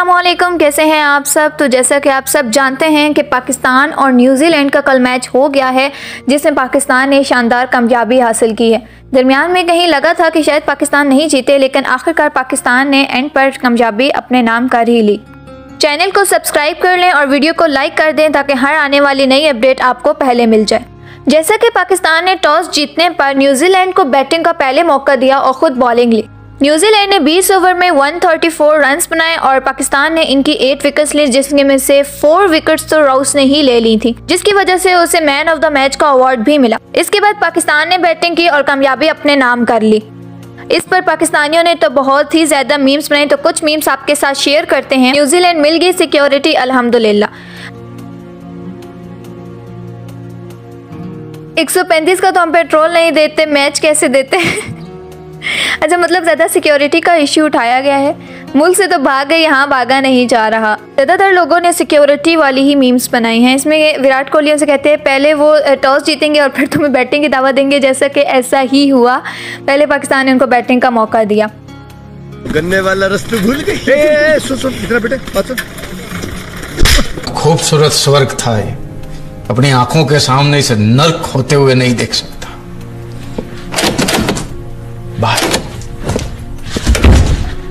अस्सलामुअलैकुम, कैसे हैं आप सब। तो जैसा कि आप सब जानते हैं कि पाकिस्तान और न्यूजीलैंड का कल मैच हो गया है, जिसमें पाकिस्तान ने शानदार कामयाबी हासिल की है। दरमियान में कहीं लगा था कि शायद पाकिस्तान नहीं जीते, लेकिन आखिरकार पाकिस्तान ने एंड पर कामयाबी अपने नाम कर ही ली। चैनल को सब्सक्राइब कर लें और वीडियो को लाइक कर दें ताकि हर आने वाली नई अपडेट आपको पहले मिल जाए। जैसा कि पाकिस्तान ने टॉस जीतने पर न्यूजीलैंड को बैटिंग का पहले मौका दिया और खुद बॉलिंग ली। न्यूजीलैंड ने 20 ओवर में 134 रन्स बनाए और पाकिस्तान ने इनकी 8 विकेट्स ली, जिसमें से 4 विकेट्स तो राउस ने ही ले ली थी, जिसकी वजह से उसे मैन ऑफ द मैच का अवार्ड भी मिला। इसके बाद पाकिस्तान ने बैटिंग की और कामयाबी अपने नाम कर ली। इस पर पाकिस्तानियों ने तो बहुत ही ज्यादा मीम्स बनाए, तो कुछ मीम्स आपके साथ शेयर करते हैं। न्यूजीलैंड मिल गई सिक्योरिटी अल्हम्दुलिल्लाह। 135 का तो हम पेट्रोल नहीं देते, मैच कैसे देते हैं। अच्छा, मतलब ज़्यादा सिक्योरिटी का इश्यू उठाया गया है। मुल्क से तो भाग गए, यहाँ भागा नहीं जा रहा। ज़्यादातर लोगों ने सिक्योरिटी वाली ही मीम्स बनाई हैं। इसमें विराट कोहली उनसे कहते हैं पहले वो टॉस जीतेंगे और फिर तुम्हें बैटिंग की दावा देंगे, जैसा कि ऐसा ही हुआ। पहले पाकिस्तान ने उनको बैटिंग का मौका दिया। गन्ने वाला रास्ते भूल गई। इतना बेटे खूबसूरत स्वर्ग था ये, अपनी आंखों के सामने इसे नर्क होते हुए नहीं देख सकता।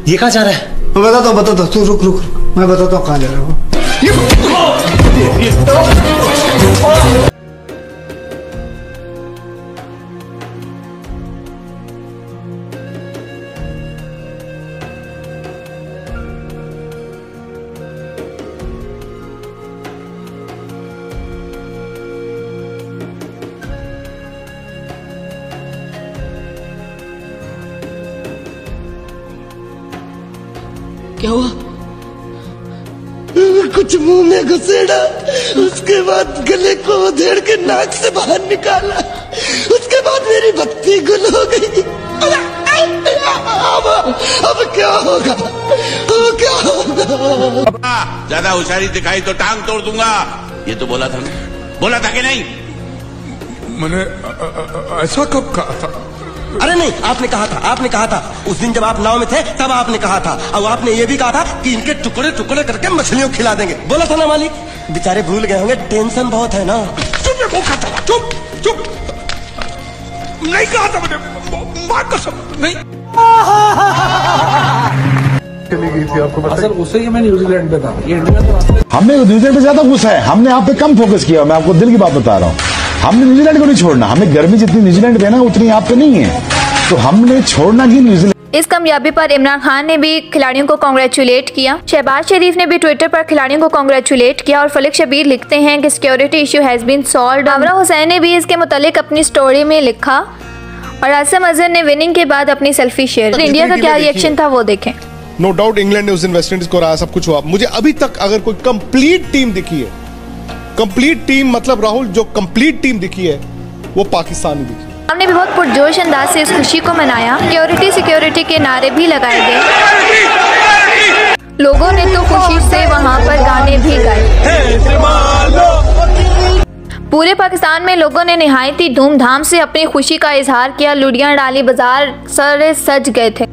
ये कहाँ जा रहा है? मैं बताता हूँ, तू रुक, मैं बताता हूँ कहाँ जा रहा हूँ। क्या हुआ? कुछ मुंह में घुसेड़ा, उसके बाद गले को उधेड़ के नाक से बाहर निकाला, उसके बाद मेरी बत्ती गुल हो गई। अब क्या होगा? ज्यादा होशियारी दिखाई तो टांग तोड़ दूंगा। ये तो बोला था ना, बोला था कि नहीं? मैंने ऐसा कब कहा था? अरे नहीं, आपने कहा था उस दिन जब आप नाव में थे, तब आपने कहा था। और आपने ये भी कहा था कि इनके टुकड़े टुकड़े करके मछलियों को खिला देंगे। बोला था ना मालिक? बेचारे भूल गए होंगे, टेंशन बहुत है ना। चुप। नहीं कहा था मैंने, मां कसम नहीं। चली गई थी आपको पता? उससे मैं न्यूजीलैंड पे था, ये इंडिया तो हमने न्यूजीलैंड पे ज्यादा गुस्सा है, हमने आप पे कम फोकस किया। मैं आपको दिल की बात बता रहा हूँ, हमने न्यूजीलैंड को नहीं छोड़ना। हमें गर्मी जितनी न्यूजीलैंड पे ना, उतनी आप पे नहीं है, तो हमने छोड़ना ही न्यूजीलैंड। इस कामयाबी पर इमरान खान ने भी खिलाड़ियों को कांग्रेचुलेट किया। शहबाज शरीफ ने भी ट्विटर पर खिलाड़ियों को कांग्रेचुलेट किया। और फलिक शबीर लिखते हैं कि security issue has been solved. Amra Hussain ने भी इसके मुतालिक अपनी स्टोरी में लिखा। और आसिम अजहर ने विनिंग के बाद अपनी सेल्फी शेयर। इंडिया का क्या रिएक्शन था वो देखें। नो डाउट इंग्लैंड ने उस दिन वेस्ट इंडीज को हराया, सब कुछ हुआ। मुझे अभी तक अगर कोई कंप्लीट टीम दिखी है, कंप्लीट टीम मतलब राहुल, जो कंप्लीट टीम दिखी है वो पाकिस्तानी दिखी। हमने भी बहुत पुरजोश अंदाज से इस खुशी को मनाया। सिक्योरिटी के नारे भी लगाए गए। लोगों ने तो खुशी से वहां पर गाने भी गाए। पूरे पाकिस्तान में लोगों ने निहायत ही धूमधाम से अपनी खुशी का इजहार किया। लुड़ियां डाली, बाजार सारे सज गए थे।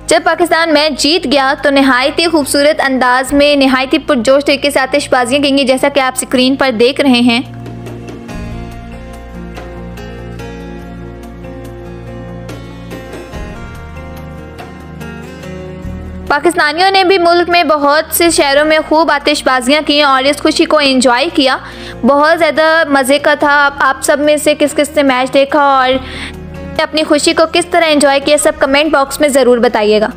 जब पाकिस्तान मैच जीत गया तो निहायत ही खूबसूरत अंदाज में, निहायत ही पुरजोश तरीके से आतिशबाजियां की, जैसा कि आप स्क्रीन पर देख रहे हैं। पाकिस्तानियों ने भी मुल्क में बहुत से शहरों में खूब आतिशबाजियां की और इस खुशी को एंजॉय किया। बहुत ज़्यादा मज़े का था। आप सब में से किस किस ने मैच देखा और अपनी खुशी को किस तरह एंजॉय किया, सब कमेंट बॉक्स में ज़रूर बताइएगा।